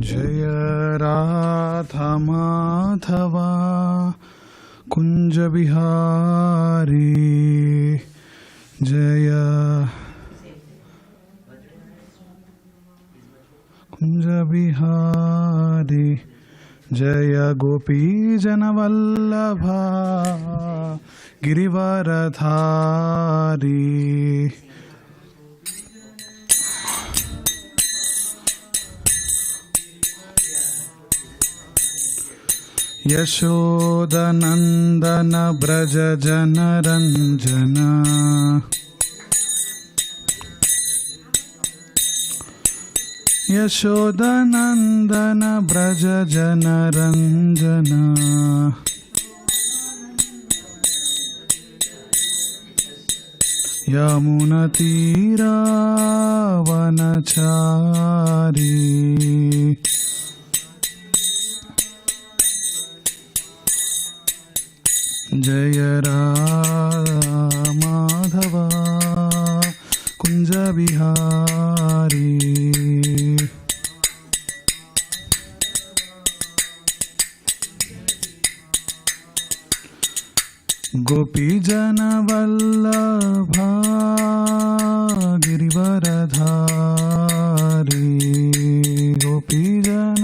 जय राधा माधवा कुंज बिहारी जय कुंज बिहारी जय गोपी जनवल्लभा गिरिवरधारी यशोदनंदन ब्रज जनरंजन यशोदनंदन ब्रज जनरंजन यमुनतीरावनचारी जय राधा माधवा कुंज बिहारी गोपी जन वल्लभा गिरिवरधारी गोपी जन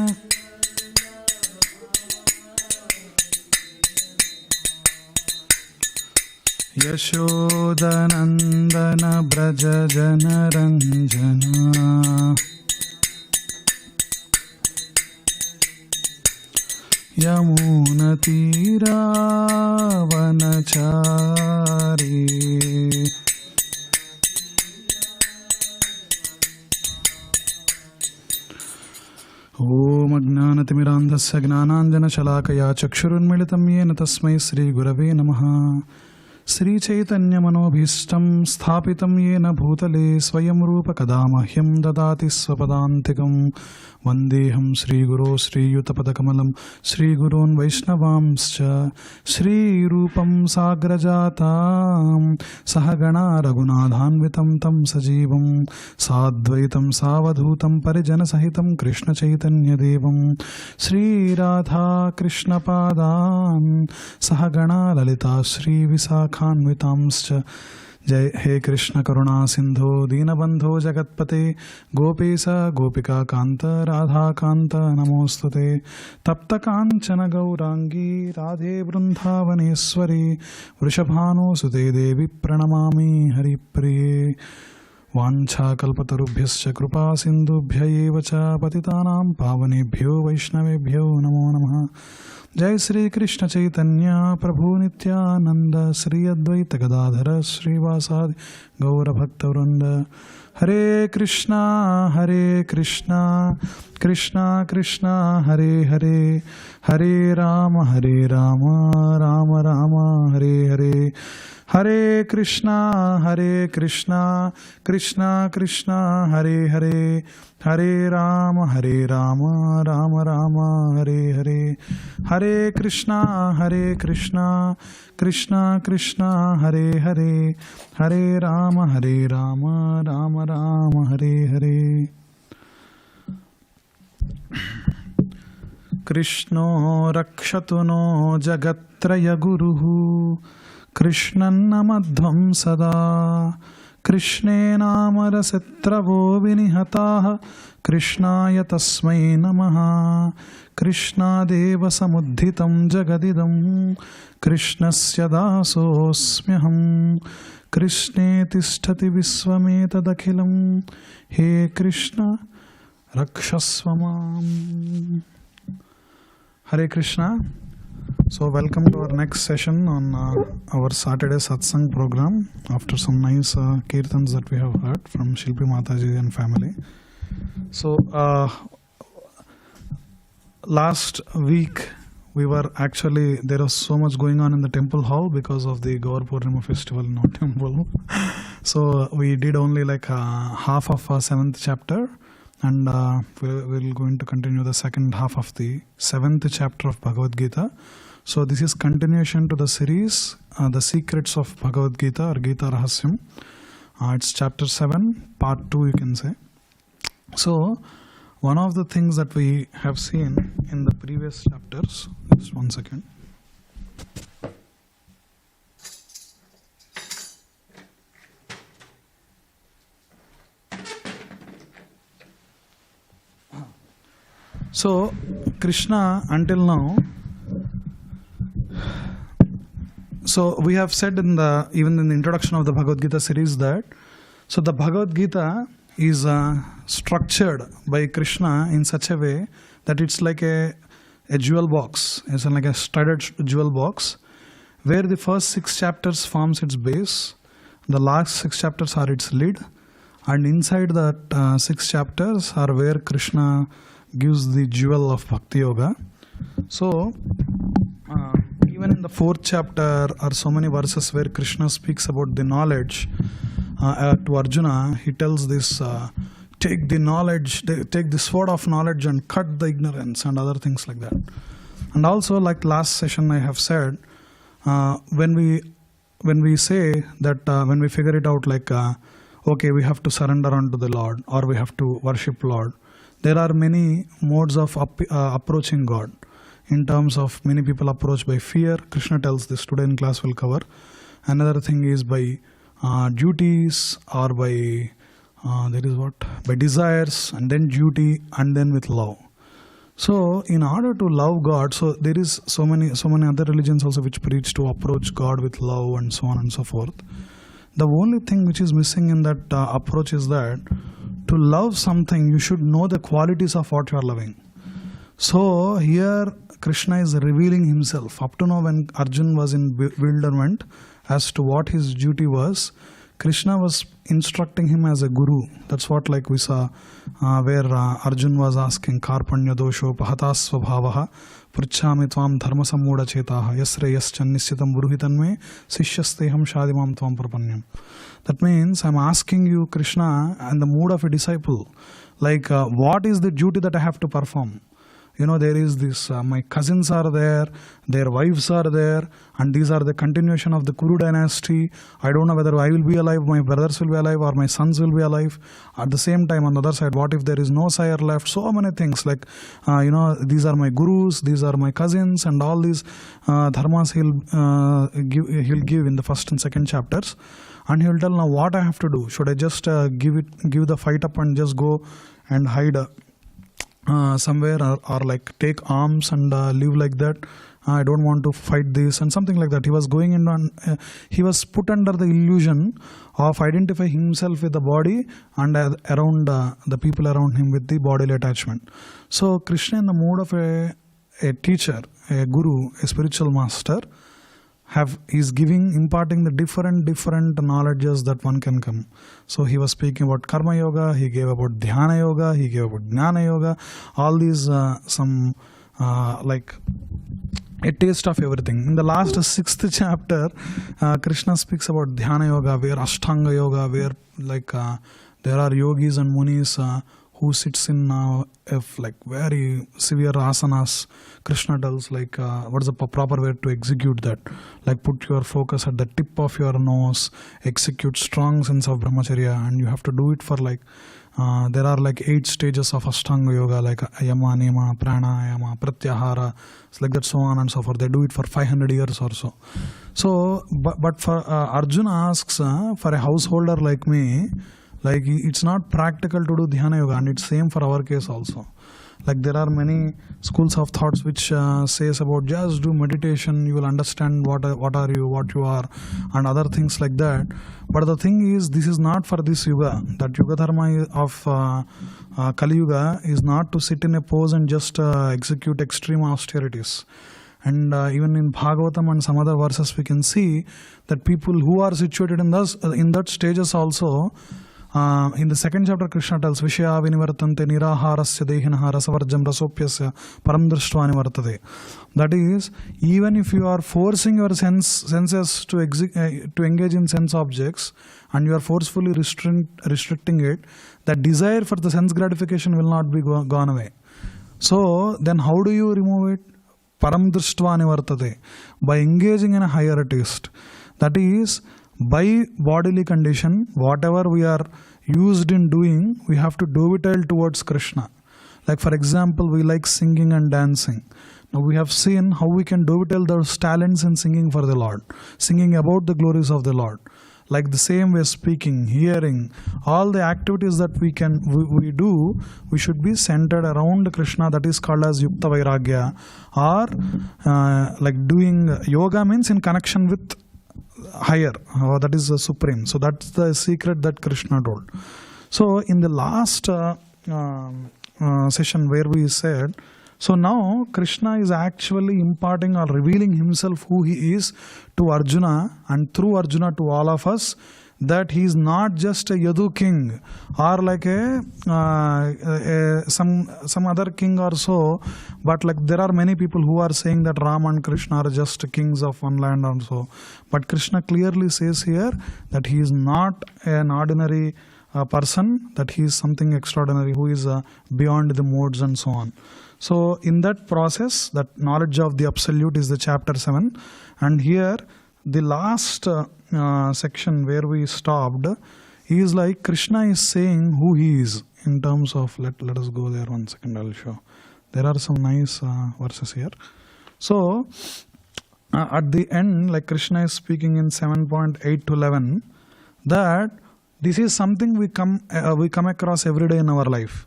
यशोदनंदन ब्रज जनरंजन यमुनतीरावनचारी ओम अज्ञानतिमिरान्धस्य ज्ञानाञ्जनशलाकया चक्षुरुन्मिलितं येन तस्मै श्रीगुरवे नमः। श्रीचैतन्यमनोभीष्टं स्थापितं येन भूतले स्वयं रूप कदा मह्यं ददाति स्वपदान्तिकं वन्देऽहं श्रीगुरो श्रीयुतपदकमलं श्रीगुरोन् वैष्णवांश्च श्रीरूपं साग्रजातां सहगणा रघुनाथान्वितं तं सजीवं साद्वैतं सावधूतं परिजनसहितं कृष्णचैतन्यदेवं श्रीराधा कृष्णपादान् सहगणा ललिता श्रीविशाखान्वितांश्च। जय हे कृष्ण करुणा सिंधो दीनबंधो जगत्पते गोपेश गोपिका कांत राधा कांत नमोस्तुते। तप्त कांचन गौरांगी राधे वृंदावनेश्वरी वृषभानुसुते देवी प्रणमामि हरिप्रिये। वाञ्छाकल्पतरुभ्यश्च कृपा सिन्धुभ्य एव च पतितानां पावनेभ्यो वैष्णवेभ्यो नमो नमः। जय श्री कृष्ण चैतन्य प्रभु नित्यानंद श्री अद्वैत गदाधर श्रीवासादि गौरभक्तवृंद। हरे कृष्णा कृष्णा कृष्णा हरे हरे हरे राम राम राम हरे हरे। हरे कृष्णा कृष्णा कृष्णा हरे हरे हरे राम राम राम हरे हरे। हरे कृष्णा कृष्णा कृष्णा हरे हरे हरे राम राम राम हरे हरे। कृष्णो रक्षतु नो जगत्त्रय गुरुः कृष्णन्नमध्वं सदा। कृष्णे नामरसत्रवो विनिहताः कृष्णाय तस्मै नमः। कृष्णादेव समुद्धितं जगदिदं कृष्णस्य दासोऽस्म्यहं। कृष्णे तिष्ठति विश्वमेतदखिलं हे कृष्ण रक्षस्व माम्। हरे Krishna. So welcome to our next session on our Saturday satsang program after some nice kirtans that we have heard from Shilpi Mataji and family. So last week we were actually, there was so much going on in the temple hall because of the Gaur Purnima festival in our temple. So we did only like half of 7th chapter, and we're going to continue the second half of the 7th chapter of Bhagavad Gita. So this is continuation to the series, The Secrets of Bhagavad Gita or Gita Rahasyam. It's Chapter-7, Part-2 you can say. So one of the things that we have seen in the previous chapters, just one second. So Krishna until now, so we have said even in the introduction of the Bhagavad Gita series that, so the Bhagavad Gita is structured by Krishna in such a way that it's like a jewel box. It's like a studded jewel box where the first 6 chapters forms its base, the last 6 chapters are its lid, and inside that 6 chapters are where Krishna gives the jewel of Bhakti Yoga. So even in the 4th chapter are so many verses where Krishna speaks about the knowledge. To Arjuna, he tells this, take the knowledge, take the sword of knowledge and cut the ignorance and other things like that. And also, like last session I have said, when we say that, when we figure it out like, okay, we have to surrender unto the Lord or we have to worship Lord, there are many modes of approaching God. In terms of many people approach by fear, Krishna tells this, today in class will cover. Another thing is by duties or by by desires, and then duty, and then with love. So in order to love God, so there is so many other religions also which preach to approach God with love and so on and so forth. The only thing which is missing in that approach is that to love something you should know the qualities of what you are loving. So here Krishna is revealing himself. Up to now, when Arjuna was in bewilderment as to what his duty was, Krishna was instructing him as a guru. That's what like we saw where Arjuna was asking Karpanya dosho pahatas svabhavaha pruchhami tvam dharma sammuda chetaha yasre yaschan nischitam buruhitanme sishyasteham shadimam tvam prapanyam. That means I'm asking you, Krishna, in the mood of a disciple, like what is the duty that I have to perform? You know, there is this, my cousins are there, their wives are there, and these are the continuation of the Kuru dynasty. I don't know whether I will be alive, my brothers will be alive, or my sons will be alive. At the same time, on the other side, what if there is no sire left? So many things like, these are my gurus, these are my cousins, and all these dharmas he'll give in the first and second chapters. And he'll tell now what I have to do. Should I just give the fight up and just go and hide somewhere or like take arms and live like that? I don't want to fight this and something like that. He was going in on, he was put under the illusion of identifying himself with the body and around the people around him with the bodily attachment. So Krishna, in the mood of a teacher, a guru, a spiritual master, is imparting the different knowledges that one can come. So he was speaking about karma yoga, he gave about dhyana yoga, he gave about jnana yoga, all these like a taste of everything. In the last 6th chapter, Krishna speaks about dhyana yoga, where ashtanga yoga, where like there are yogis and munis who sits in like very severe asanas. Krishna tells like what is the proper way to execute that. Like put your focus at the tip of your nose, execute strong sense of brahmacharya, and you have to do it for like there are like 8 stages of Ashtanga yoga, like yama, niyama, pranayama, pratyahara, it's like that, so on and so forth. They do it for 500 years or so. So but for Arjuna asks for a householder like me, like it's not practical to do dhyana yoga, and it's same for our case also. Like there are many schools of thoughts which says about just do meditation, you will understand what you are, and other things like that. But the thing is, this is not for this yuga. That yuga dharma of Kali Yuga is not to sit in a pose and just execute extreme austerities. And even in Bhagavatam and some other verses, we can see that people who are situated in that stages also. In the 2nd chapter, Krishna tells Vishaya vinivartante niraharasya dehinaha rasavarjam rasopyasya param drishtva nivartate. That is, even if you are forcing your senses to engage in sense objects and you are forcefully restricting it, that desire for the sense gratification will not be gone away. So then how do you remove it? Param drishtva nivartate. By engaging in a higher taste. That is, by bodily condition, whatever we are used in doing, we have to do it towards Krishna. Like for example, we like singing and dancing. Now we have seen how we can dovetail those talents in singing for the Lord, singing about the glories of the Lord. Like the same way, speaking, hearing, all the activities that we do, we should be centered around Krishna. That is called as Yukta Vairagya. Or like doing yoga means in connection with higher, that is the supreme. So that's the secret that Krishna told. So in the last session where we said, so now Krishna is actually imparting or revealing himself who he is to Arjuna, and through Arjuna to all of us, that he is not just a Yadu king or like some other king or so, but like there are many people who are saying that Rama and Krishna are just kings of one land also. But Krishna clearly says here that he is not an ordinary person, that he is something extraordinary who is beyond the modes and so on. So in that process, that knowledge of the absolute is the chapter 7, and here the last section where we stopped is like Krishna is saying who he is in terms of, let us go there 1 second, I'll show. There are some nice verses here. So at the end, like Krishna is speaking in 7.8 to 11, that this is something we come across every day in our life.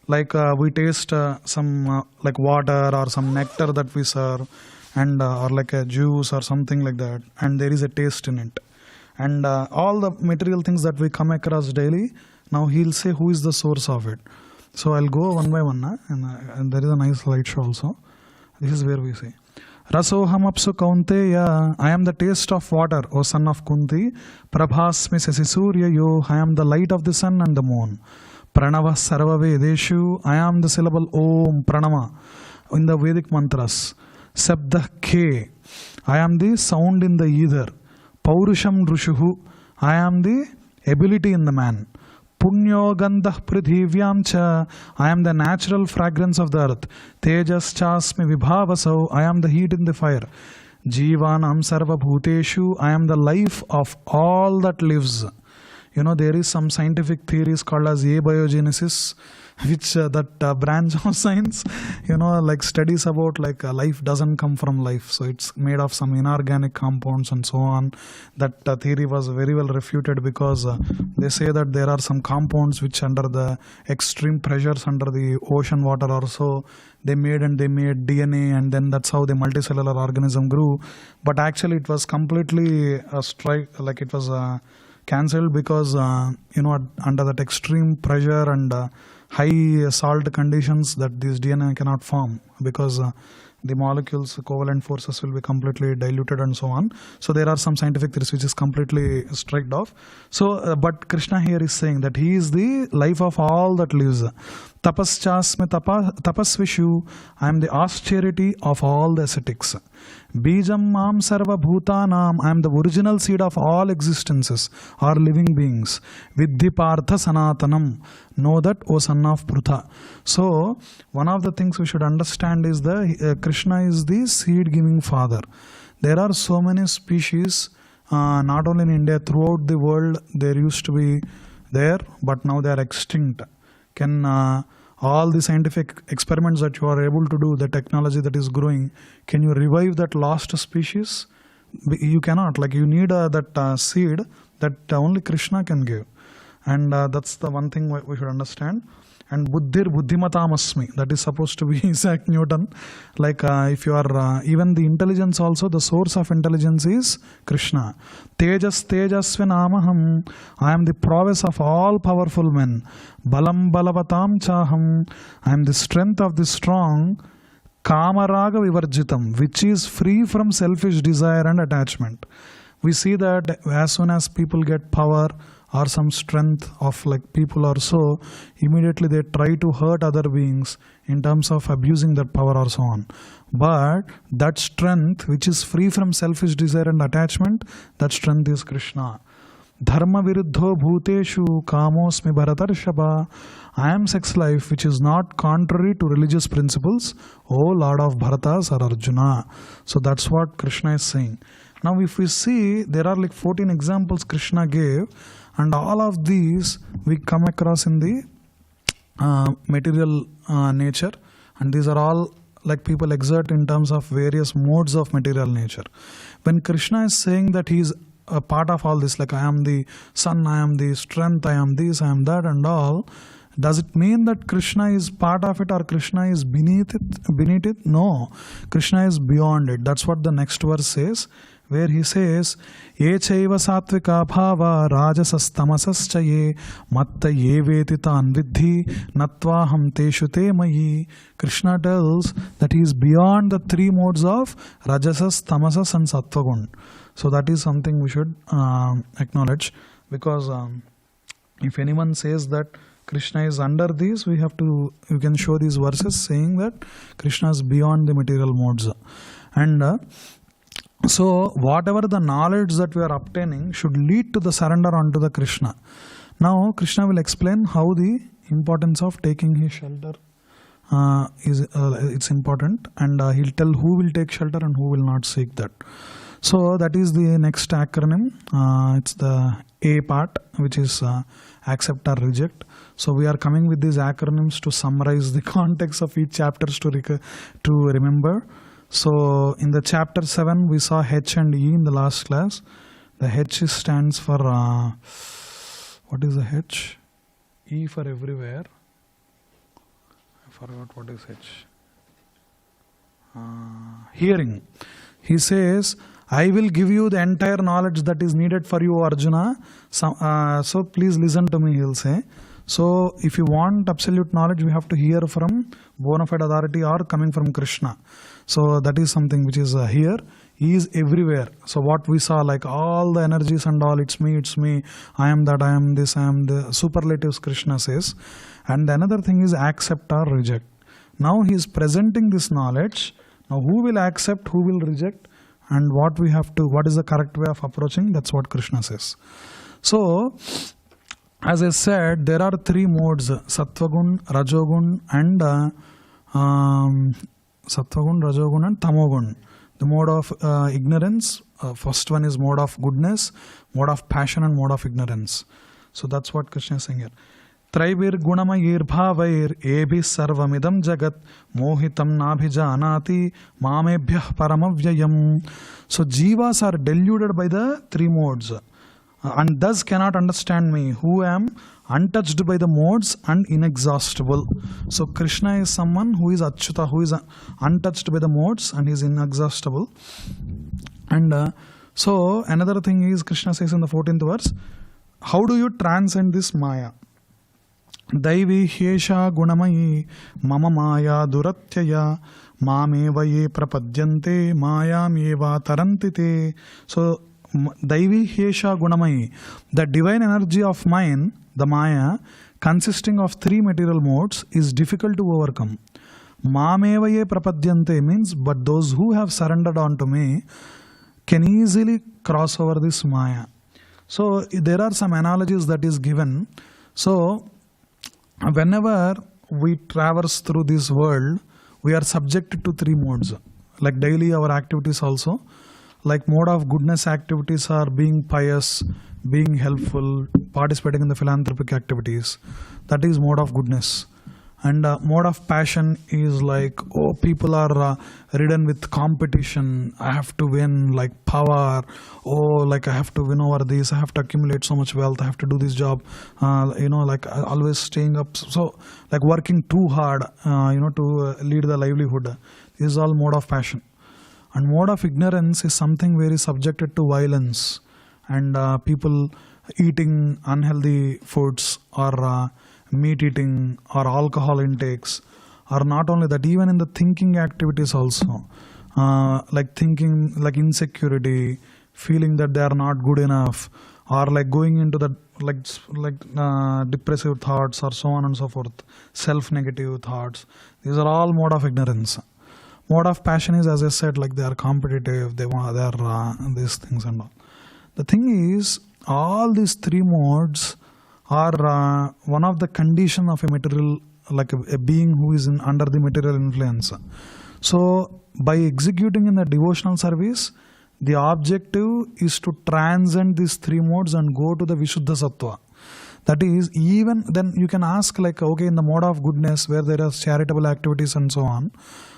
Like we taste some like water or some nectar that we serve, and or like a juice or something like that, and there is a taste in it. And all the material things that we come across daily, now he'll say who is the source of it. So I'll go one by one, and there is a nice slideshow also. This is where we say, Rasoham apsu kaunteya, I am the taste of water, O son of Kunti. Prabhasmi sasisurya yo, I am the light of the sun and the moon. Pranava sarva vedeshu, I am the syllable Om Pranama in the Vedic mantras. Sabda K, I am the sound in the ether. Paurusham Rushuhu, I am the ability in the man. Punyo Gandah Prithivyam cha, I am the natural fragrance of the earth. Tejas chasmi vibhavasau, I am the heat in the fire. Jivanam sarva bhuteshu, I am the life of all that lives. You know, there is some scientific theories called as abiogenesis, which that branch of science, you know, like studies about like life doesn't come from life. So it's made of some inorganic compounds and so on. That theory was very well refuted because they say that there are some compounds which under the extreme pressures under the ocean water or so, they made DNA, and then that's how the multicellular organism grew. But actually it was completely like it was cancelled because you know, under that extreme pressure and high salt conditions, that this DNA cannot form because the molecules covalent forces will be completely diluted and so on. So there are some scientific theories which is completely stripped off. So but Krishna here is saying that he is the life of all that lives. Tapaschasme tapasvishu, I am the austerity of all the ascetics. Bijam mam sarva bhutanam, I am the original seed of all existences or living beings. Vidhi partha sanatanam, know that, O son of Prutha. So one of the things we should understand is the Krishna is the seed giving father. There are so many species, not only in India, throughout the world there used to be there, but now they are extinct. Can all the scientific experiments that you are able to do, the technology that is growing, can you revive that lost species? You cannot. Like you need that seed that only Krishna can give. And that's the one thing we should understand. And buddhir buddhimatamasmi, that is supposed to be Isaac Newton. Like if you are even the intelligence also, the source of intelligence is Krishna. Tejas tejasvinamaham, I am the prowess of all powerful men. Balam balavatam chaham, I am the strength of the strong. Kamaraga vivarjitam, which is free from selfish desire and attachment. We see that as soon as people get power or some strength of like people or so, immediately they try to hurt other beings in terms of abusing that power or so on. But that strength which is free from selfish desire and attachment, that strength is Krishna. Dharma viruddho bhuteshu kamosmi bharatarshaba, I am sex life which is not contrary to religious principles, O Lord of Bharatas or Arjuna. So that's what Krishna is saying. Now if we see, there are like 14 examples Krishna gave, and all of these we come across in the material nature, and these are all like people exert in terms of various modes of material nature. When Krishna is saying that he is a part of all this, like I am the sun, I am the strength, I am this, I am that and all, does it mean that Krishna is part of it or Krishna is beneath it? No, Krishna is beyond it. That's what the next verse says, where he says, Ye chaiva satvika bhava rajasas tamasascha ye matta ye vetitan vidhi natvaham teshu te mayi. Krishna tells that he is beyond the three modes of rajasas, tamasas and sattvagun. So that is something we should acknowledge, because if anyone says that Krishna is under these, you can show these verses saying that Krishna is beyond the material modes. And so whatever the knowledge that we are obtaining should lead to the surrender unto the Krishna. Now Krishna will explain how the importance of taking his shelter it's important, and he'll tell who will take shelter and who will not seek that. So that is the next acronym. It's the A part, which is accept or reject. So we are coming with these acronyms to summarize the context of each chapter to remember. So in the chapter 7 we saw H and E in the last class. The H stands for what is the H? E for everywhere. I forgot what is H. Hearing. He says, I will give you the entire knowledge that is needed for you, Arjuna. So please listen to me, he'll say. So if you want absolute knowledge, we have to hear from bona fide authority or coming from Krishna. So that is something which is here. He is everywhere. So what we saw, like all the energies and all, it's me, I am that, I am this, I am the superlatives, Krishna says. And another thing is accept or reject. Now he is presenting this knowledge. Now who will accept, who will reject, and what is the correct way of approaching, that's what Krishna says. So as I said, there are three modes, Sattvagun, Rajogun and Tamogun. The mode of ignorance, first one is mode of goodness, mode of passion and mode of ignorance. So that's what Krishna is saying here. Traivir gunamayir bhavair ebhi sarvamidam jagat mohitam nabhijanati mamebhyah paramavyayam. So jivas are deluded by the three modes and thus cannot understand me, who am untouched by the modes and inexhaustible. So Krishna is someone who is Achyuta, who is untouched by the modes and is inexhaustible. And so another thing is, Krishna says in the 14th verse, how do you transcend this Maya? Daivi hyesha gunamayi mama maya duratyaya mameva ye prapadyante mayam eva tarantite. So Daivi hyesha gunamayi, the divine energy of mine, the Maya, consisting of three material modes, is difficult to overcome. Mameva ye prapadyante means, but those who have surrendered unto me can easily cross over this Maya. So there are some analogies that is given. So whenever we traverse through this world, we are subjected to three modes. Like daily our activities also, like mode of goodness activities are being pious, being helpful, participating in the philanthropic activities. That is mode of goodness. And mode of passion is like, oh, people are ridden with competition. I have to win, like power. Oh, like I have to win over this. I have to accumulate so much wealth. I have to do this job. Like always staying up. So like working too hard, to lead the livelihood. This is all mode of passion. And mode of ignorance is something very subjected to violence and people eating unhealthy foods or meat eating or alcohol intakes, or not only that, even in the thinking activities also, like thinking like insecurity, feeling that they are not good enough, or like going into the depressive thoughts or so on and so forth, self-negative thoughts. These are all mode of ignorance. Mode of passion is, as I said, like they are competitive, they are these things and all. The thing is, all these three modes are one of the condition of a material, like a being who is under the material influence. So by executing in the devotional service, the objective is to transcend these three modes and go to the Vishuddha Sattva. That is, even then you can ask like, okay, in the mode of goodness where there are charitable activities and so on,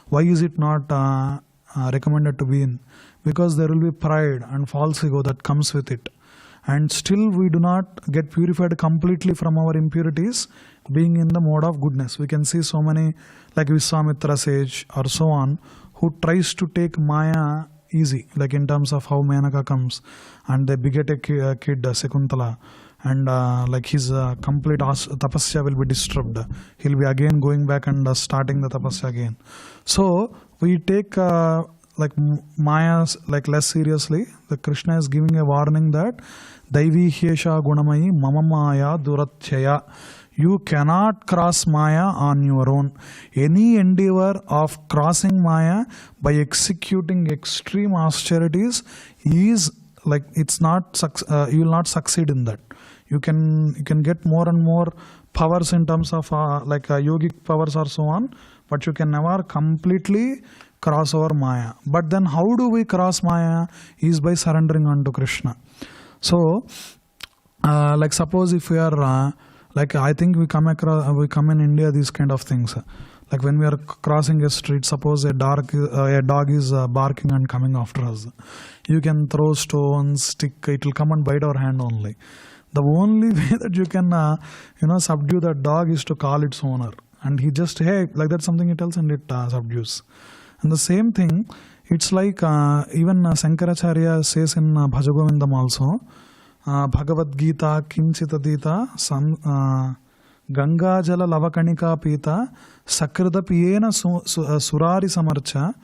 why is it not recommended to be in? Because there will be pride and false ego that comes with it. And still we do not get purified completely from our impurities being in the mode of goodness. We can see so many like Viswamitra sage or so on who tries to take Maya easy, like in terms of how Menaka comes and they beget a kid Sekuntala, and like his complete tapasya will be disturbed. He'll be again going back and starting the tapasya again. So we take like Maya like less seriously. The Krishna is giving a warning that Daivi Hyesha Gunamayi Mama Maya Durathyaya. You cannot cross Maya on your own. Any endeavor of crossing Maya by executing extreme austerities is like it's not you will not succeed in that. You can get more and more powers in terms of like yogic powers or so on, but you can never completely cross over Maya. But then how do we cross Maya? Is by surrendering unto Krishna. So like suppose if we are like I think we come in India these kind of things. Like when we are crossing a street, suppose a dog is barking and coming after us. You can throw stones, stick, it will come and bite our hand only. The only way that you can subdue that dog is to call its owner. And he just, hey, like that's something he tells and it subdues. And the same thing, it's like even Sankaracharya says in Bhajagovindam also, Bhagavad Gita Kinchitadita Ganga Jala Lavakanika Pita Sakrida Piyena Surari Samarcha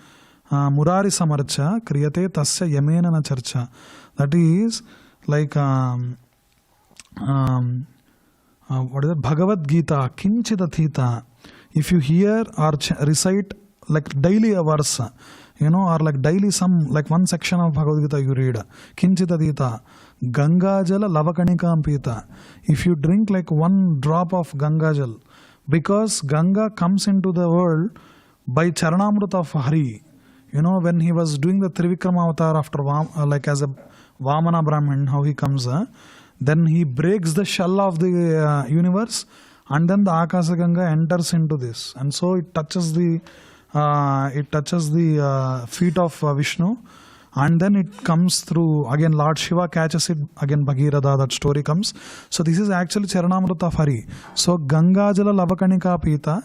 Murari Samarcha Kriyate Tasya Yamena na Charcha. That is like what is it? Bhagavad Gita Kinchitadita. If you hear or recite like daily a verse, or like daily some like one section of Bhagavad Gita you read, Kinchitadita Ganga Jala Lavakanika Pita. If you drink like one drop of Ganga Jal, because Ganga comes into the world by Charanamrita of Hari. When he was doing the Trivikrama avatar after like as a Vamana Brahmin, how he comes, then he breaks the shell of the universe, and then the Akasa Ganga enters into this, and so it touches the feet of Vishnu. And then it comes through, again Lord Shiva catches it, again Bhagirada, that story comes. So this is actually Charanamrita of Hari. So Ganga Jala Lavakanika Pita,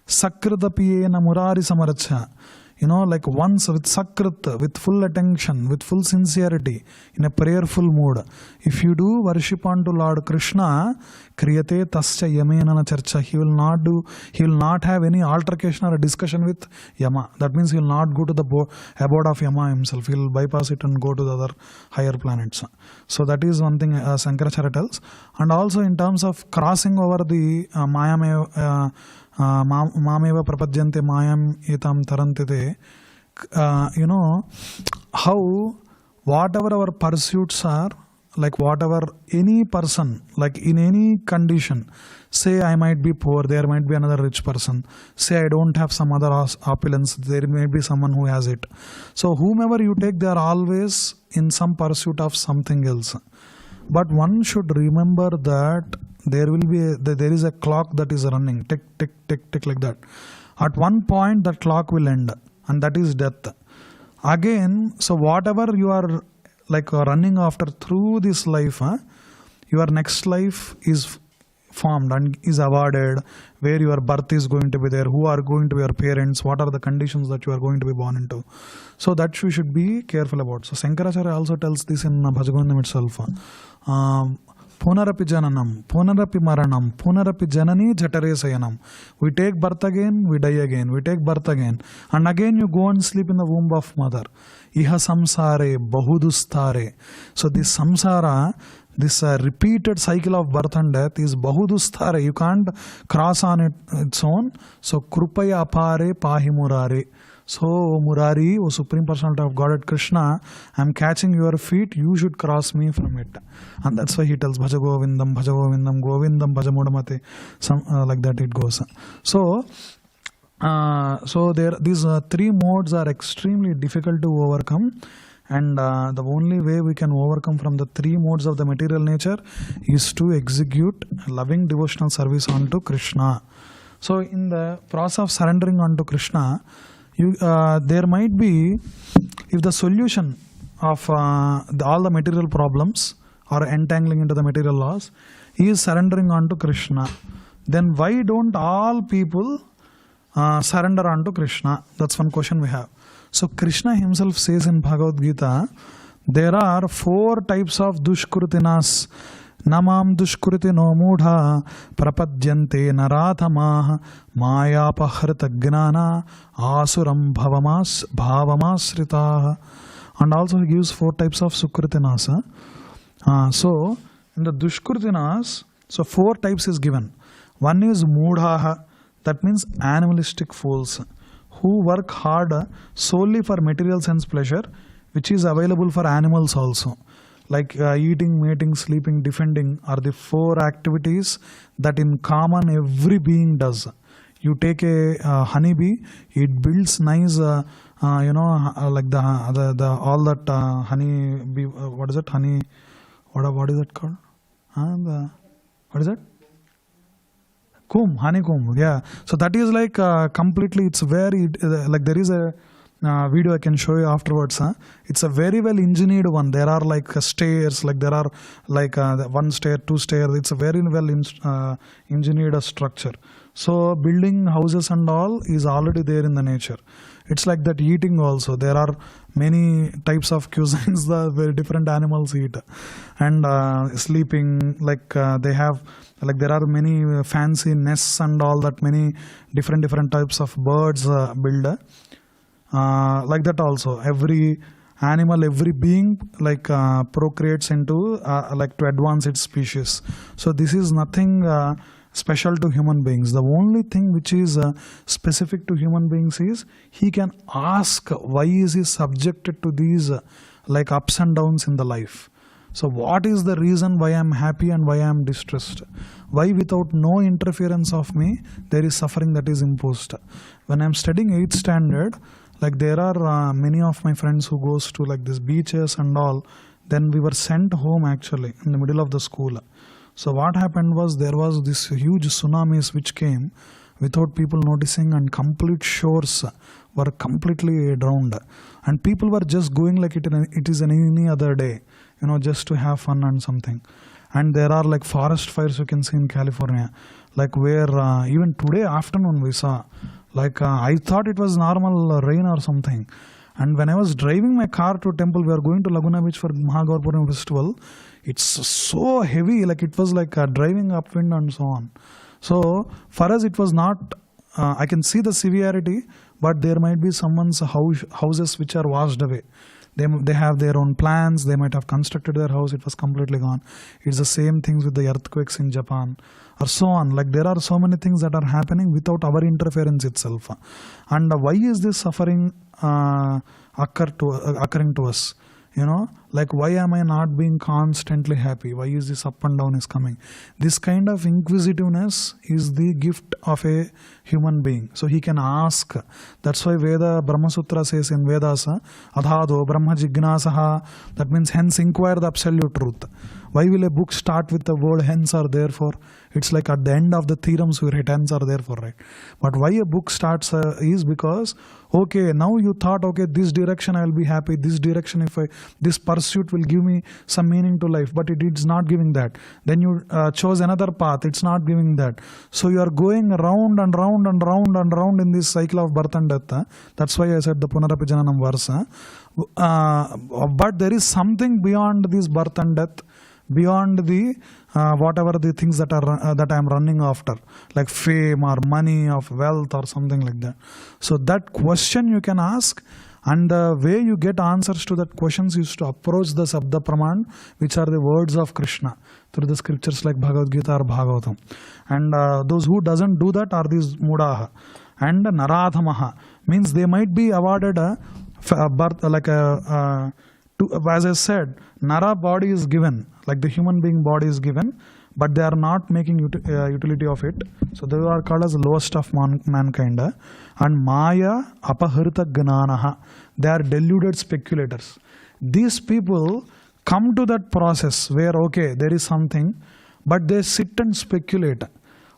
Sakrita Piyena Murari Samarcha. Like once with Sakrit, with full attention, with full sincerity, in a prayerful mood. If you do worship unto Lord Krishna, Kriyate Tasya Yamena Charcha, he will not have any altercation or a discussion with Yama. That means he will not go to the abode of Yama himself. He will bypass it and go to the other higher planets. So that is one thing Sankaracharya tells. And also in terms of crossing over the Mameva Prapadyante Mayam Etam Tarantite, how whatever our pursuits are, like whatever any person, like in any condition, say I might be poor, there might be another rich person, say I don't have some other opulence, there may be someone who has it. So whomever you take, they are always in some pursuit of something else. But one should remember that there is a clock that is running, tick, tick, tick, tick, like that. At one point, that clock will end, and that is death. Again, so whatever you are like running after through this life, your next life is formed and is awarded, where your birth is going to be there, who are going to be your parents, what are the conditions that you are going to be born into. So that you should be careful about. So Sankaracharya also tells this in Bhajagovindam itself. Punarapi jananam, punarapi maranam, punarapi janani jatare sayanam. We take birth again, we die again, we take birth again, and again you go and sleep in the womb of mother. Iha samsare bahudustare. So this samsara, this repeated cycle of birth and death is bahudustare. You can't cross on its own. So krupaya apare pahi murare. So Murari, O Supreme Personality of Godhead Krishna, I am catching your feet, you should cross me from it. And that's why he tells Bhajagovindam, Bhajagovindam, Govindam, Bhajamudamate. Like that it goes. So these three modes are extremely difficult to overcome. And the only way we can overcome from the three modes of the material nature is to execute loving devotional service unto Krishna. So in the process of surrendering unto Krishna, there might be, if the solution of all the material problems or entangling into the material laws is surrendering unto Krishna, then why don't all people surrender unto Krishna? That's one question we have. So Krishna himself says in Bhagavad Gita, there are 4 types of dushkrutinas. Namam dushkrutino mudha prapadyante narathamah mayapahrita gnana asuram bhavamasritah. And also he gives 4 types of sukrutinas. So in the dushkrutinas, so 4 types is given. One is mudhaha, that means animalistic fools, who work hard solely for material sense pleasure, which is available for animals also. Like eating, mating, sleeping, defending are the 4 activities that in common every being does. You take a honeybee, it builds nice, like the all that honey bee, what is it? Honey, what is it called? What is it? Comb, honeycomb, yeah. So that is like completely, it's very, like there is a video I can show you afterwards. It's a very well engineered one. There are like stairs, like there are like 1 stair, 2 stair. It's a very well engineered structure. So building houses and all is already there in the nature. It's like that eating also. There are many types of cuisines that very different animals eat. And sleeping, like they have, like there are many fancy nests and all that, many different types of birds build. Like that also, every animal, every being like procreates into like to advance its species. So this is nothing special to human beings. The only thing which is specific to human beings is he can ask why is he subjected to these like ups and downs in the life. So what is the reason why I am happy and why I am distressed? Why without no interference of me there is suffering that is imposed? When I am studying 8th standard, like there are many of my friends who goes to like these beaches and all. Then we were sent home actually in the middle of the school. So what happened was there was this huge tsunamis which came without people noticing, and complete shores were completely drowned. And people were just going like it is any other day, just to have fun and something. And there are like forest fires you can see in California, like where even today afternoon we saw. Like I thought it was normal rain or something. And when I was driving my car to temple, we are going to Laguna Beach for Gauranga festival. It's so heavy, like it was like driving upwind and so on. So for us it was not, I can see the severity, but there might be someone's houses which are washed away. They have their own plans, they might have constructed their house, it was completely gone. It's the same things with the earthquakes in Japan or so on. Like there are so many things that are happening without our interference itself. And why is this suffering occurring to us? Like why am I not being constantly happy? Why is this up and down is coming? This kind of inquisitiveness is the gift of a human being. So he can ask. That's why Veda Brahma Sutra says in Vedasa, Adhado Brahma Jignasaha. That means hence inquire the absolute truth. Why will a book start with the word hence or therefore? It's like at the end of the theorems we write hence or therefore, right? But why a book starts is because, okay, now you thought, okay, this direction I will be happy, this direction this pursuit will give me some meaning to life, but it is not giving that. Then you chose another path, it's not giving that. So you are going round and round and round and round in this cycle of birth and death. That's why I said the Punarapi Jananam verse. But there is something beyond this birth and death, beyond the whatever the things that I am running after, like fame or money or wealth or something like that. So that question you can ask, and the way you get answers to that questions is to approach the Sabda Praman, which are the words of Krishna, through the scriptures like Bhagavad Gita or Bhagavatam. And those who doesn't do that are these Mudaha. And Narathamaha means they might be awarded a birth, like as I said, Nara body is given, like the human being body is given, but they are not making utility of it. So they are called as the lowest of mankind. And Maya Apaharita Gnanaha, they are deluded speculators. These people come to that process where, okay, there is something, but they sit and speculate.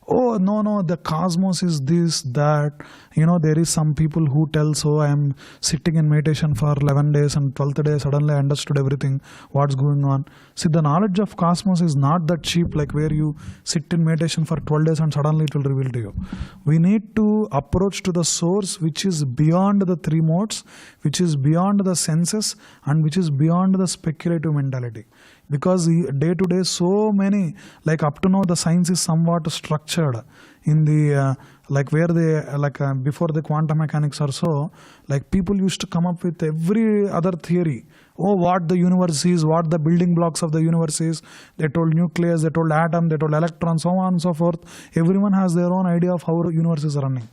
Oh, no, the cosmos is this, that. There is some people who tell, so I am sitting in meditation for 11 days and 12th day, suddenly I understood everything, what's going on. See, the knowledge of cosmos is not that cheap, like where you sit in meditation for 12 days and suddenly it will reveal to you. We need to approach to the source which is beyond the three modes, which is beyond the senses, and which is beyond the speculative mentality. Because day to day, so many, like up to now, the science is somewhat structured in the like where they before the quantum mechanics or so, like people used to come up with every other theory. Oh, what the universe is, what the building blocks of the universe is. They told nucleus, they told atom, they told electron, so on and so forth. Everyone has their own idea of how the universe is running.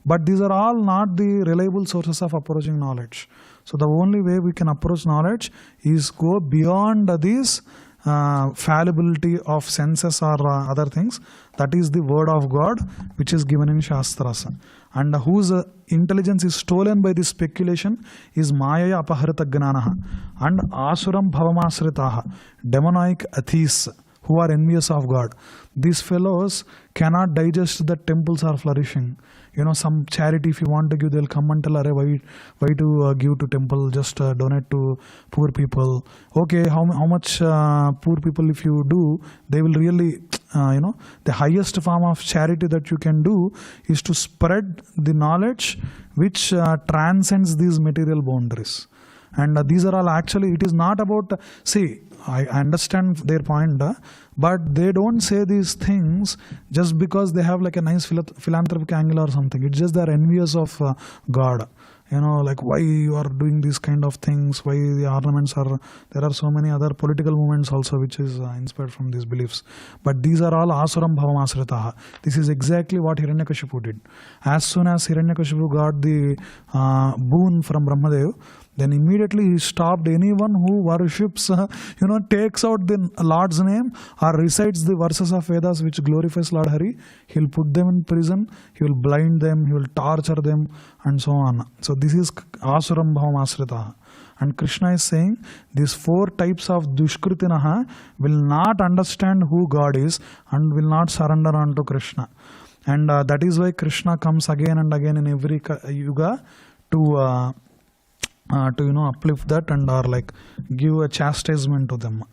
But these are all not the reliable sources of approaching knowledge. So the only way we can approach knowledge is go beyond this fallibility of senses or other things. That is the word of God which is given in Shastras. And whose intelligence is stolen by this speculation is Maya Apaharita Gnanaha and Asuram Bhavamasritaha, demonic atheists who are envious of God. These fellows cannot digest that temples are flourishing. Some charity, if you want to give, they'll come and tell, why to give to temple, just donate to poor people. Okay, how much poor people if you do, they will really, the highest form of charity that you can do is to spread the knowledge which transcends these material boundaries. And these are all actually, it is not about, see, I understand their point, but they don't say these things just because they have like a nice philanthropic angle or something. It's just they're envious of God. Like why you are doing these kind of things, why the ornaments are, there are so many other political movements also which is inspired from these beliefs. But these are all asuram bhavamasritaha. This is exactly what Hiranyakashipu did. As soon as Hiranyakashipu got the boon from Brahmadev, then immediately he stopped anyone who worships, takes out the Lord's name or recites the verses of Vedas which glorifies Lord Hari. He'll put them in prison, he will blind them, he will torture them and so on. So this is Asuram Bhavamasritaha. And Krishna is saying these four types of Dushkritinaha will not understand who God is and will not surrender unto Krishna. And that is why Krishna comes again and again in every yuga to uplift that and or like give a chastisement to them.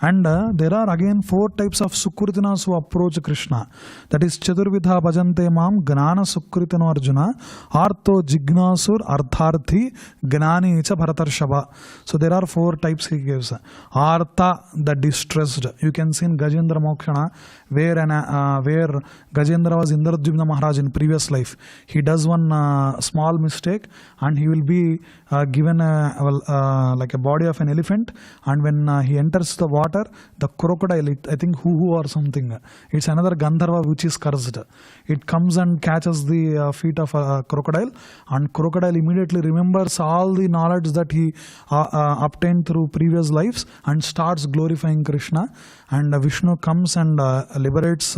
And there are again four types of Sukritinas who approach Krishna. That is Chaturvidha Bhajante Mam Gnana Sukritino Arjuna Artho Jignasur Artharthi Gnani Icha Bharatarshava. So there are four types he gives. Artha, the distressed. You can see in Gajendra Mokshana where Gajendra was Indradyumna Maharaj in previous life. He does one small mistake and he will be given like a body of an elephant, and when he enters the water, the crocodile, I think Hu or something, it's another Gandharva which is cursed. It comes and catches the feet of a crocodile, and crocodile immediately remembers all the knowledge that he obtained through previous lives and starts glorifying Krishna, and Vishnu comes and liberates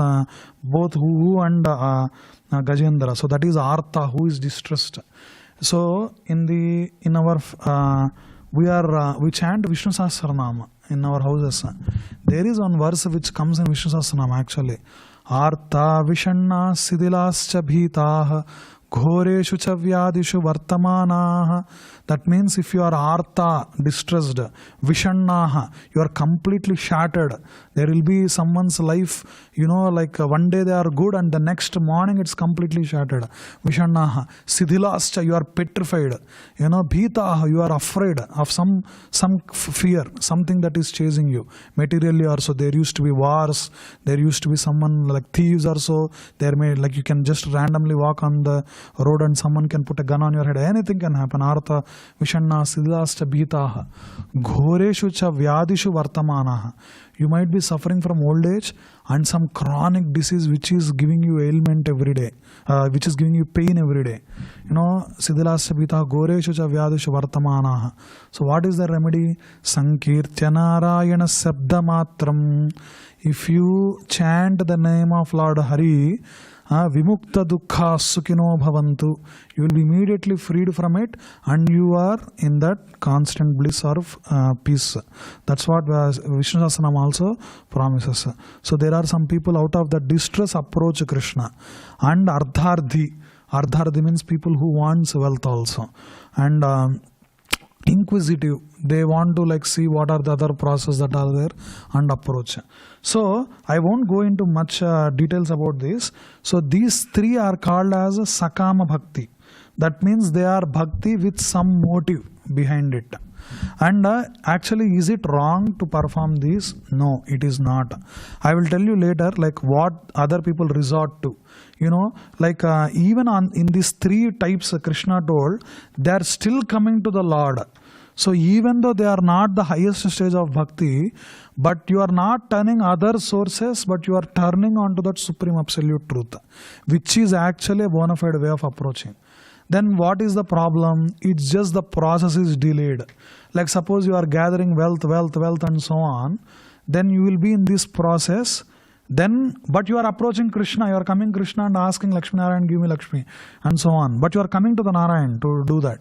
both Hu and Gajendra. So that is Artha, who is distressed. So we chant Vishnu Sahasranama in our houses. There is one verse which comes in Vishnu Sahasranama actually. Artha Vishanna Siddhilascha Bhitaha Ghoreshu cha vyadishu vartamanaha. That means if you are artha, distressed, vishannaha, you are completely shattered. There will be someone's life, like one day they are good and the next morning it's completely shattered. Vishannaha. Siddhilascha, you are petrified. Bhitaha, you are afraid of some fear, something that is chasing you. Materially also, there used to be wars, there used to be someone like thieves or so. There may, like you can just randomly walk on the road and someone can put a gun on your head. Anything can happen. Artha Vishanna Siddhilascha Bhitaha Ghoreshu cha vyadishu vartamanaha. You might be suffering from old age and some chronic disease which is giving you ailment every day, which is giving you pain every day. Siddhilascha Bhitaha Ghoreshu cha vyadishu vartamanaha. So what is the remedy? Sankirtya Narayana Sabda Matram. If you chant the name of Lord Hari, Vimukta dukkha sukhino bhavantu. You will be immediately freed from it, and you are in that constant bliss or peace. That's what Vishnu Sahasranam also promises. So there are some people out of the distress approach Krishna. And Ardhardhi. Ardhardhi means people who wants wealth also. And inquisitive, they want to like see what are the other processes that are there and approach. So I won't go into much details about this. So these three are called as Sakama Bhakti. That means they are bhakti with some motive behind it. And actually, is it wrong to perform these? No, it is not. I will tell you later like what other people resort to. You know, like even in these three types Krishna told, they are still coming to the Lord. So even though they are not the highest stage of bhakti, but you are not turning other sources, but you are turning onto that supreme absolute truth, which is actually a bona fide way of approaching. Then what is the problem? It's just the process is delayed. Like suppose you are gathering wealth and so on, then you will be in this process. Then, but you are approaching Krishna, you are coming Krishna and asking Lakshmi Narayan, give me Lakshmi, and so on. But you are coming to the Narayan to do that.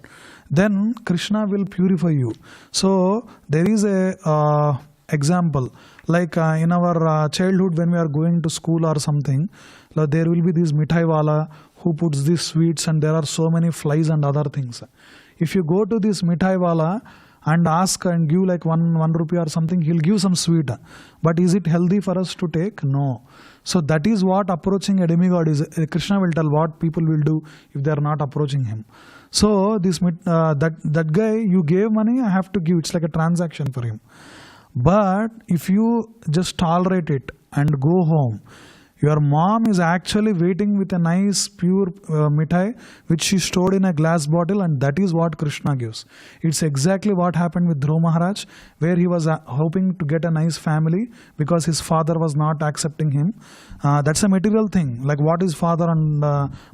Then Krishna will purify you. So there is a example, like in our childhood when we are going to school or something, there will be this mithai wala who puts these sweets and there are so many flies and other things. If you go to this mithai wala and ask and give like one rupee or something, he'll give some sweet. But is it healthy for us to take? No. So that is what approaching a demigod is. Krishna will tell what people will do if they are not approaching him. So this that guy, you gave money, I have to give. It's like a transaction for him. But if you just tolerate it and go home, your mom is actually waiting with a nice pure mithai which she stored in a glass bottle, and that is what Krishna gives. It's exactly what happened with Dhruva Maharaj, where he was hoping to get a nice family because his father was not accepting him. That's a material thing, like what is father and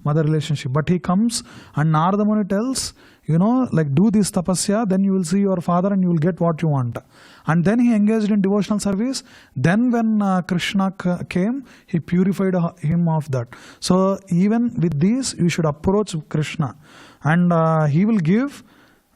mother relationship. But he comes and Narada Muni tells, you know, like do this tapasya, then you will see your father and you will get what you want. And then he engaged in devotional service. Then when Krishna came, he purified him of that. So even with this, you should approach Krishna, and he will give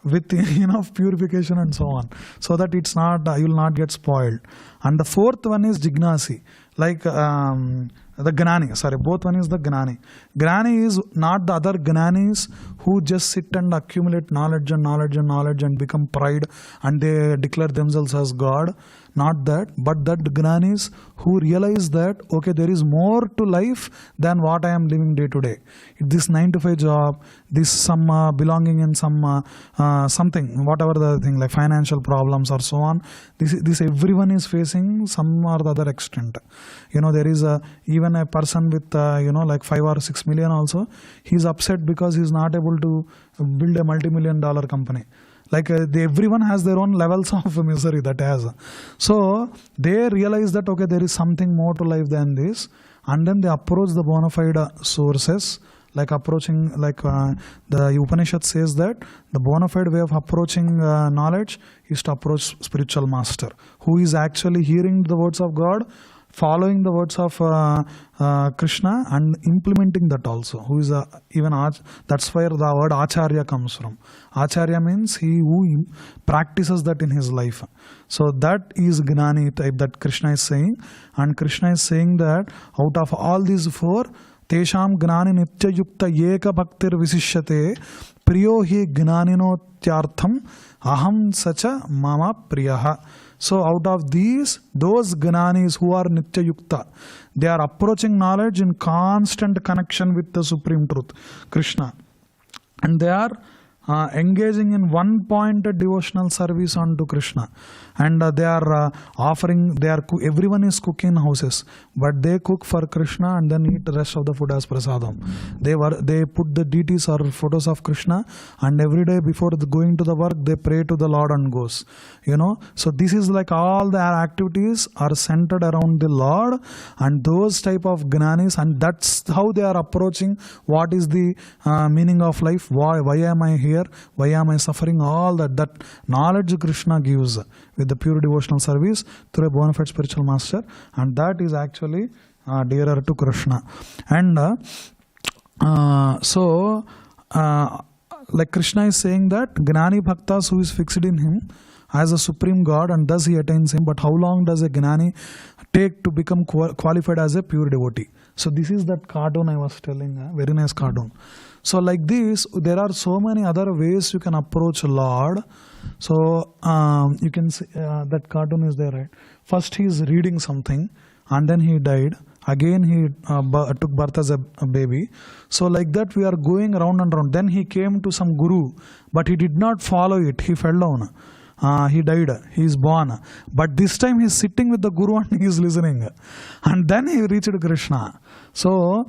with enough purification and so on, so that it's not you will not get spoiled. And the fourth one is Jignasi, like the Gnani. Sorry, both one is the Gnani. Gnani is not the other Gnanis who just sit and accumulate knowledge and become pride and they declare themselves as God. Not that, but that Gnanis who realize that, okay, there is more to life than what I am living day to day. This 9-to-5 job, this some belonging in some something, whatever the thing, like financial problems or so on, this everyone is facing some or the other extent. You know, there is even a person with like 5 or 6 million also, he's upset because he's not able to build a multi-million-dollar company. Like everyone has their own levels of misery that has. So they realize that, okay, there is something more to life than this, and then they approach the bona fide sources, like approaching, like the Upanishad says that the bona fide way of approaching knowledge is to approach spiritual master, who is actually hearing the words of God, following the words of Krishna and implementing that also, who is even that's where the word Acharya comes from. Acharya means he who practices that in his life. So that is Gnani type that Krishna is saying, and Krishna is saying that out of all these four, Tesham Gnani Nitya Yukta Yeka Bhaktir Visishyate Priyo Hi Gnanino Tyartham Aham Sacha Mama Priyaha. So out of these, those Gnanis who are Nitya Yukta, they are approaching knowledge in constant connection with the Supreme Truth, Krishna. And they are engaging in one-pointed devotional service unto Krishna. And they are offering, everyone is cooking in houses, but they cook for Krishna and then eat the rest of the food as prasadam. They put the deities or photos of Krishna, and every day before going to the work, they pray to the Lord and goes. You know, so this is like all their activities are centered around the Lord and those type of Gnanis, and that's how they are approaching what is the meaning of life. Why am I here? Why am I suffering? All that knowledge Krishna gives with the pure devotional service through a bona fide spiritual master, and that is actually dearer to Krishna. And like Krishna is saying that Gnani Bhaktas who is fixed in him as a supreme God, and thus he attains him. But how long does a Gnani take to become qualified as a pure devotee? So this is that cartoon I was telling, very nice cartoon. So like this, there are so many other ways you can approach Lord. So you can see that cartoon is there, right? First he is reading something and then he died. Again he took birth as a baby. So like that we are going round and round. Then he came to some guru, but he did not follow it. He fell down. He died, he is born. But this time he is sitting with the guru and he is listening. And then he reached Krishna. So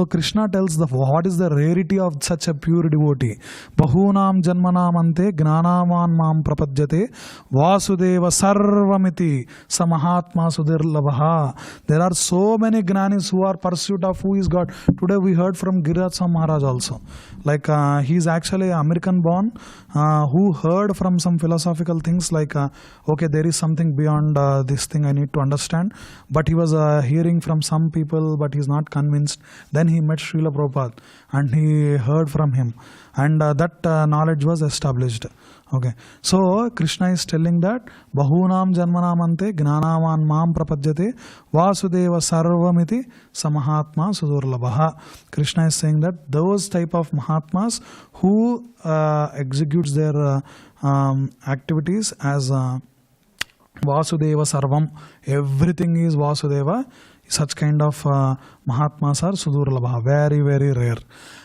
Krishna tells what is the rarity of such a pure devotee. Bahunam janmanam ante gnanaman mam prapadyate vasudeva sarvamiti samahatma sudirlabha. There are so many gnanis who are pursuit of who is God. Today we heard from Giriraj Maharaj also. Like he is actually American born who heard from some philosophical things like okay, there is something beyond this thing I need to understand. But he was hearing from some people, but he is not convinced. Then he met Srila Prabhupada and he heard from him, and that knowledge was established. Okay, so Krishna is telling that Bahunam janmanamante gnanaman mam prapadyate vasudeva sarvamiti samahatma sudurlabha. Krishna is saying that those type of Mahatmas who executes their activities as Vasudeva Sarvam, everything is Vasudeva. Such kind of Mahatmas are Sudurlabha, very, very rare.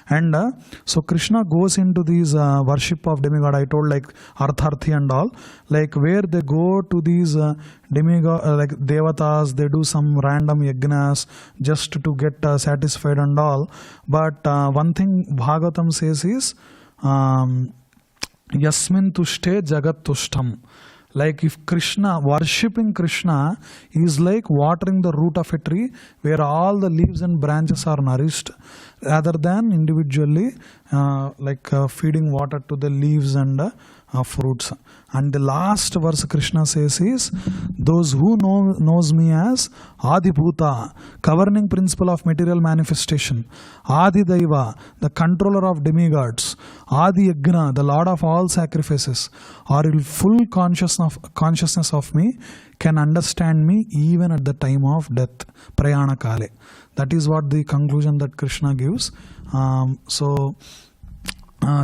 And so Krishna goes into these worship of demigod. I told like Artharthi and all, like where they go to these demigod, like Devatas, they do some random yagnas just to get satisfied and all. But one thing Bhagavatam says is Yasmin Tushte Jagat Tushtam. Like if Krishna, worshipping Krishna is like watering the root of a tree where all the leaves and branches are nourished, rather than individually feeding water to the leaves and fruits. And the last verse Krishna says is, those who knows me as Adibhuta, governing principle of material manifestation, Adidaiva, the controller of demigods, Adi Yagna, the lord of all sacrifices, are in full consciousness of me, can understand me even at the time of death, Prayana Kale. That is what the conclusion that Krishna gives.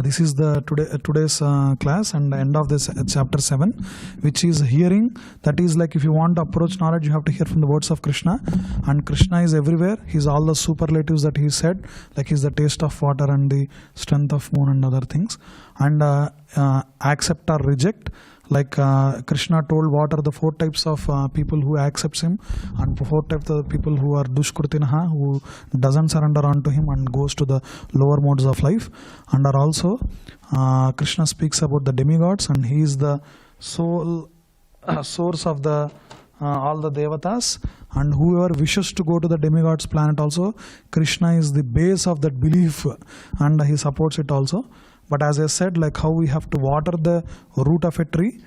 This is the today's class and the end of this chapter 7, which is hearing. That is like if you want to approach knowledge, you have to hear from the words of Krishna. And Krishna is everywhere. He is all the superlatives that he said, like he is the taste of water and the strength of moon and other things. And accept or reject. Like Krishna told what are the 4 types of people who accepts him, and 4 types of people who are dushkrutinaha, who doesn't surrender unto him and goes to the lower modes of life. And are also Krishna speaks about the demigods, and he is the soul source of the all the devatas, and whoever wishes to go to the demigods planet also, Krishna is the base of that belief and he supports it also. But as I said, like how we have to water the root of a tree,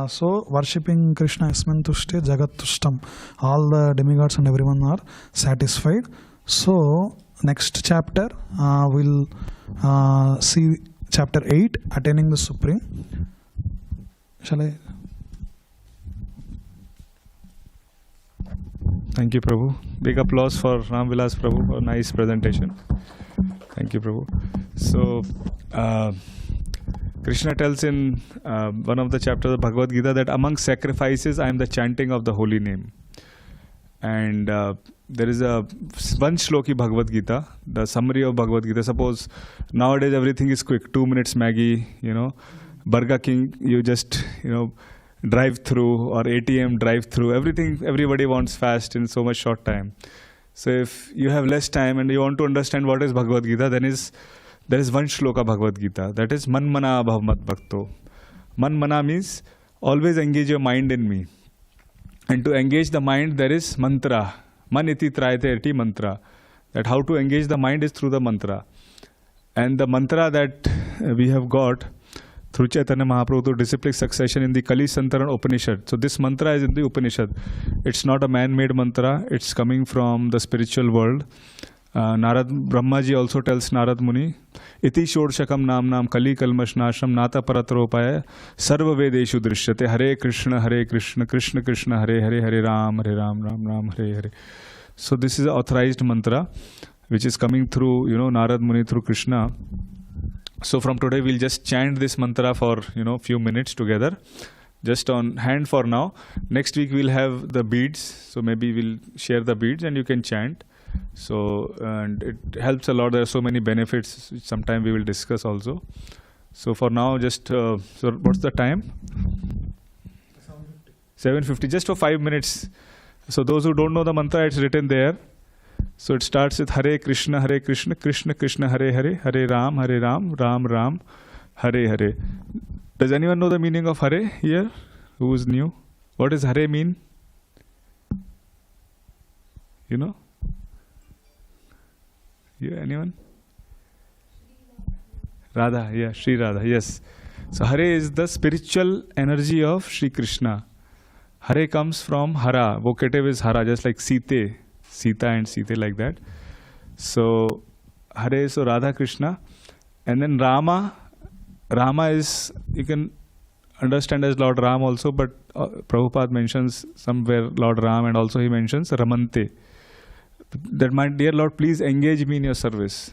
so worshipping Krishna Yasmin Tushte Jagat Tushtam, all the demigods and everyone are satisfied. So next chapter we'll see chapter 8, attaining the Supreme. Shall I? Thank you, Prabhu. Big applause for Ram Vilas Prabhu for a nice presentation. Thank you, Prabhu. So, Krishna tells in one of the chapters of Bhagavad Gita that among sacrifices, I am the chanting of the holy name. And there is one shloki Bhagavad Gita, the summary of Bhagavad Gita. Suppose nowadays everything is quick, 2 minutes Maggie, Burger King, you just, drive through, or ATM drive through, everything, everybody wants fast in so much short time. So if you have less time and you want to understand what is Bhagavad Gita, then there is one shloka Bhagavad Gita, that is Man Mana Bhavmat Bhakto. Man Mana means always engage your mind in me. And to engage the mind, there is mantra. Man iti trayate iti mantra. That how to engage the mind is through the mantra. And the mantra that we have got through Chaitanya Mahaprabhu to disciplic succession in the Kali Santaran Upanishad. So this mantra is in the Upanishad. It's not a man-made mantra. It's coming from the spiritual world. Narad Brahmaji also tells Narad Muni, Iti Shodshakam Namnam Kali Kalmashnasham Nata Paratropaya Sarva Vedeshu Drishyate Hare Krishna Krishna Krishna Hare Hare Hare Ram Ram Ram Hare Hare. So this is an authorized mantra which is coming through, Narad Muni through Krishna. So from today we'll just chant this mantra for, few minutes together. Just on hand for now. Next week we'll have the beads. So maybe we'll share the beads and you can chant. So, and it helps a lot. There are so many benefits. Sometime we will discuss also. So for now, just, so what's the time? 7:50. Just for 5 minutes. So those who don't know the mantra, it's written there. So it starts with Hare Krishna Krishna Krishna Hare Hare, Hare Ram Ram Ram, Hare Hare. Does anyone know the meaning of Hare here? Who is new? What does Hare mean? You know? Yeah, anyone? Radha, yeah, Sri Radha, yes. So Hare is the spiritual energy of Sri Krishna. Hare comes from Hara, vocative is Hara, just like Sita and Sita like that. So Hare, so Radha Krishna. And then Rama is, you can understand as Lord Ram also, but Prabhupada mentions somewhere Lord Ram and also he mentions Ramante. That my dear Lord, please engage me in your service.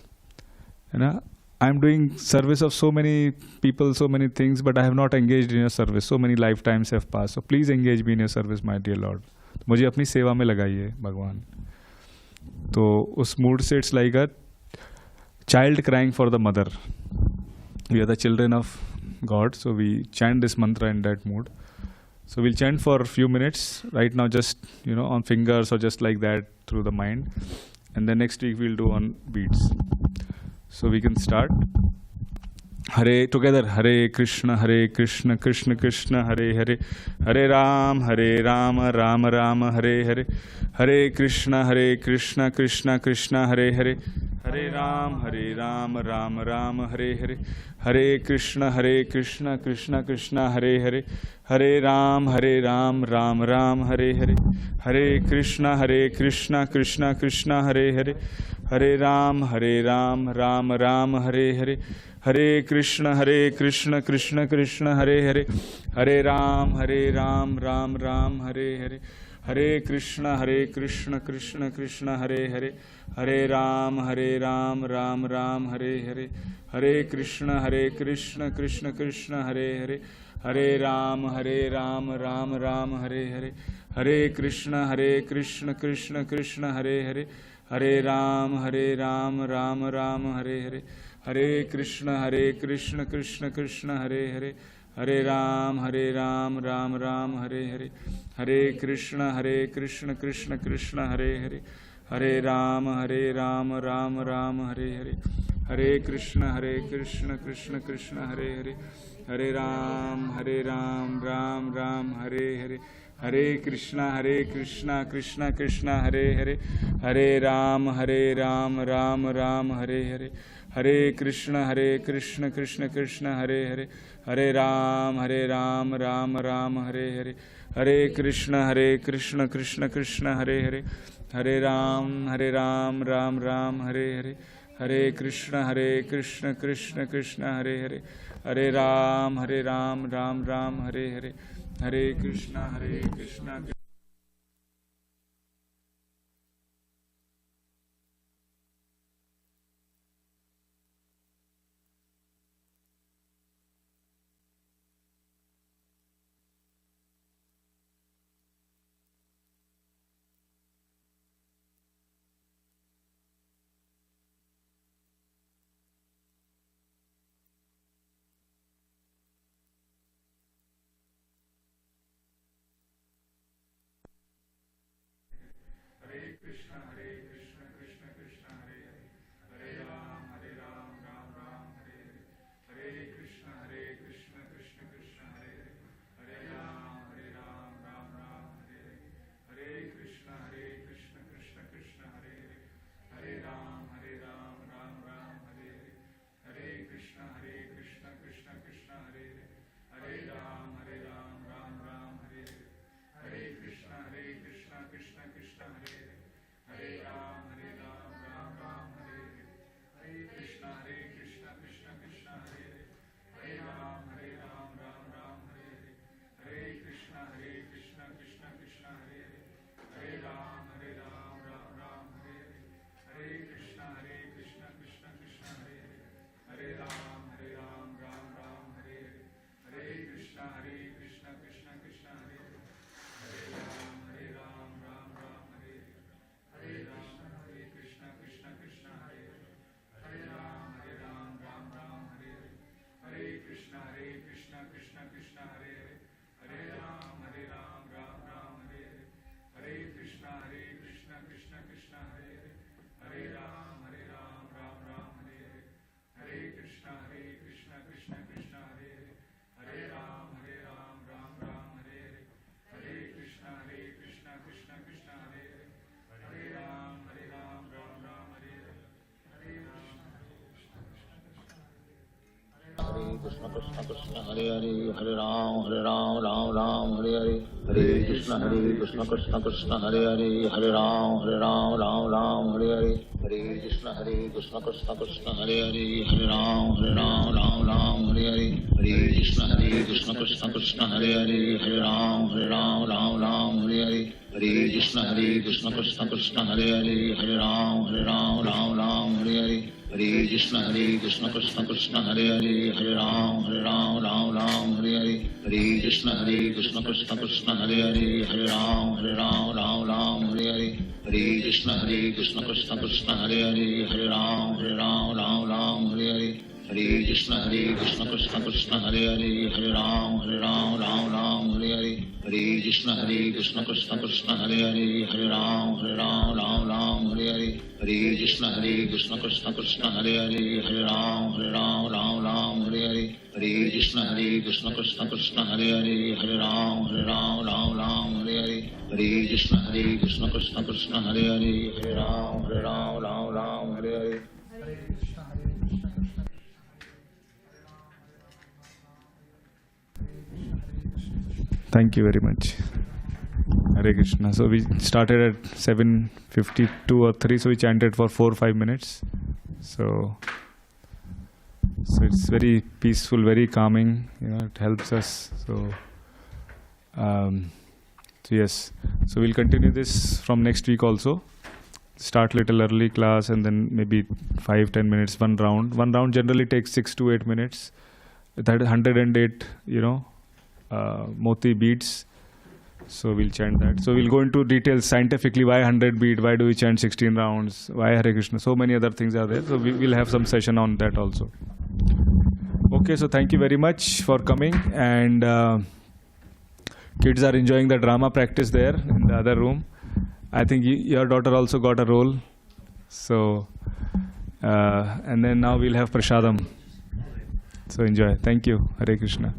I'm doing service of so many people, so many things, but I have not engaged in your service. So many lifetimes have passed. So please engage me in your service, my dear Lord. मुझे अपनी सेवा में लगाइए भगवान. तो उस mood से it's like a child crying for the mother. We are the children of God, so we chant this mantra in that mood. So we'll chant for a few minutes right now, just on fingers or just like that through the mind, and then next week we'll do on beats. So we can start. Hare together. Hare Krishna Krishna Krishna Hare Hare, Hare Ram Rama Ram Hare Hare, Hare Krishna Krishna Krishna Hare Hare, Hare Ram Rama Ram Hare Hare, Hare Krishna Krishna Krishna Hare Hare, Hare Ram Ram Hare Hare, Hare Krishna Krishna Krishna Hare Hare, Hare Ram Ram Hare Hare, Hare Krishna Krishna Krishna Hare Hare, Hare Ram Ram Hare Hare, Hare Krishna Krishna Krishna Hare Hare, Hare Ram Ram Hare Hare, Hare Krishna Krishna Krishna Hare Hare, Hare Ram Ram Hare Hare, Hare Krishna Krishna Krishna Hare Hare, Hare Ram Ram Hare Hare, Hare Krishna Krishna Krishna Hare Hare, Hare Ram Ram Hare Hare, Hare Krishna Krishna Krishna Hare Hare, Hare Ram Ram Hare Hare, Hare Krishna Krishna Krishna Hare Hare, Hare Ram Ram Hare Hare, Hare Krishna Krishna Krishna Hare Hare, Hare Ram Ram Hare Hare, Hare Krishna Krishna Krishna Hare Hare, Hare Ram Ram Hare Hare, Hare Krishna Krishna Krishna Hare Hare, Hare Ram Ram Hare Hare, Hare Krishna Krishna Krishna Hare Hare, Hare Ram Ram Hare Hare, Hare Krishna Krishna Krishna Krishna Hare Hare Hare Ram Ram Ram Hare Hare Hare Krishna Krishna Krishna Hare Hare Hare Ram Ram Hare Hare Hare Krishna Krishna Krishna Hare Hare Hare Ram Ram Hare Hare Hare Krishna Krishna Krishna Hare Hare Hare Ram Ram Hare Hare Hare Krishna Krishna Krishna Hare Hare Hare Ram Ram Hare Hare Hare Krishna Krishna Krishna Hare Hare Hare Ram Hare Hare Hare Krishna Krishna Krishna Hare Hare Hare Ram Hare Hare Hare Krishna Krishna Krishna Hare Hare Hare Ram Hare Hare Hare Krishna Krishna Krishna Hare Hare Hare Ram Hare Hare Hare Krishna Krishna Krishna Hare Hare Hare Ram Hare Hare Hare Krishna Krishna Krishna Hare Hare Hare Ram Hare Hare Hare Krishna Krishna Krishna Hare Hare Hare Ram Hare Hare Hare Krishna Krishna Krishna Hare Hare Hare Ram Hare Hare Thank you very much. Hare Krishna. So we started at 7:52 or 3, so we chanted for 4-5 minutes. So it's very peaceful, very calming. It helps us. So yes. So we'll continue this from next week also. Start little early class and then maybe 5-10 minutes, one round. One round generally takes 6 to 8 minutes. That 108, moti beads. So we'll chant that. So we'll go into details scientifically. Why 100 bead? Why do we chant 16 rounds? Why Hare Krishna? So many other things are there. So we'll have some session on that also. Okay, so thank you very much for coming. And kids are enjoying the drama practice there in the other room. I think your daughter also got a role. So, and then now we'll have prasadam. So enjoy. Thank you. Hare Krishna.